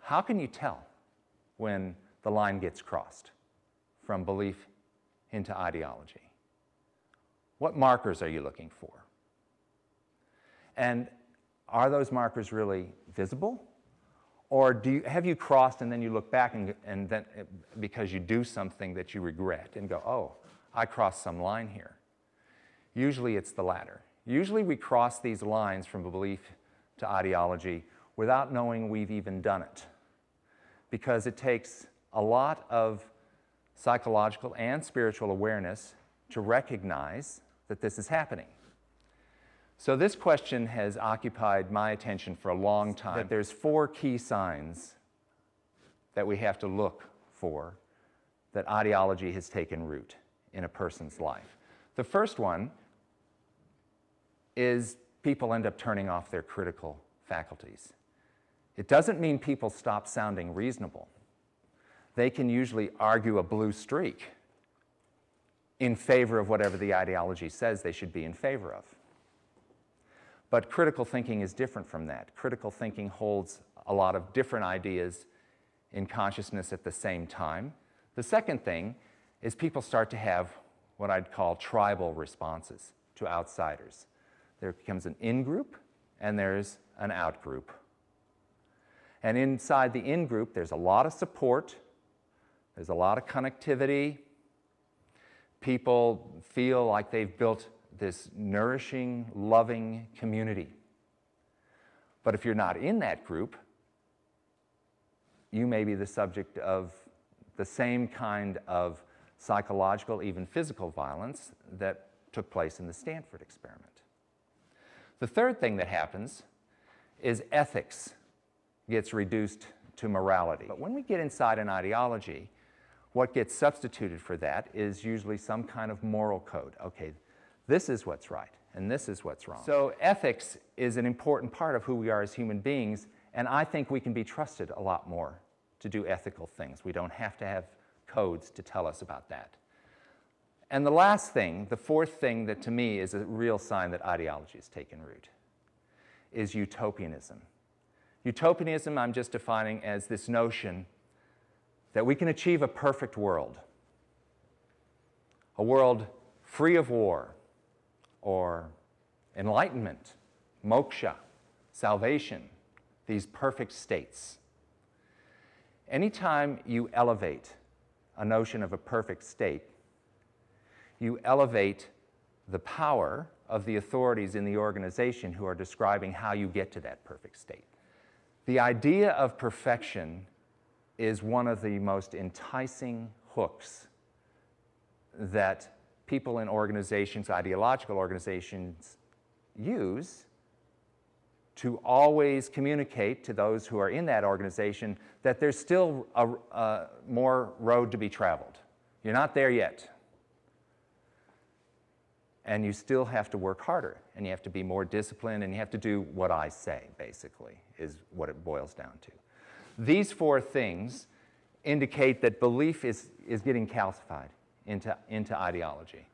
how can you tell when the line gets crossed from belief into ideology? What markers are you looking for? And are those markers really visible? Or have you crossed and then you look back and then because you do something that you regret and go, oh, I crossed some line here? Usually it's the latter. Usually we cross these lines from belief to ideology without knowing we've even done it, because it takes a lot of psychological and spiritual awareness to recognize that this is happening. So this question has occupied my attention for a long time. That there's 4 key signs that we have to look for that ideology has taken root in a person's life. The first one is people end up turning off their critical faculties. It doesn't mean people stop sounding reasonable. They can usually argue a blue streak in favor of whatever the ideology says they should be in favor of. But critical thinking is different from that. Critical thinking holds a lot of different ideas in consciousness at the same time. The second thing is people start to have what I'd call tribal responses to outsiders. There becomes an in-group and there's an out-group. And inside the in-group, there's a lot of support, there's a lot of connectivity. People feel like they've built this nourishing, loving community. But if you're not in that group, you may be the subject of the same kind of psychological, even physical violence that took place in the Stanford experiment. The third thing that happens is ethics gets reduced to morality. But when we get inside an ideology, what gets substituted for that is usually some kind of moral code. Okay, this is what's right, and this is what's wrong. So ethics is an important part of who we are as human beings, and I think we can be trusted a lot more to do ethical things. We don't have to have codes to tell us about that. And the last thing, the fourth thing that to me is a real sign that ideology has taken root, is utopianism. Utopianism I'm just defining as this notion that we can achieve a perfect world, a world free of war, or enlightenment, moksha, salvation, these perfect states. Anytime you elevate a notion of a perfect state, you elevate the power of the authorities in the organization who are describing how you get to that perfect state. The idea of perfection is one of the most enticing hooks that people in organizations, ideological organizations, use to always communicate to those who are in that organization that there's still more road to be traveled. You're not there yet. And you still have to work harder, and you have to be more disciplined, and you have to do what I say, basically, is what it boils down to. These 4 things indicate that belief is getting calcified into ideology.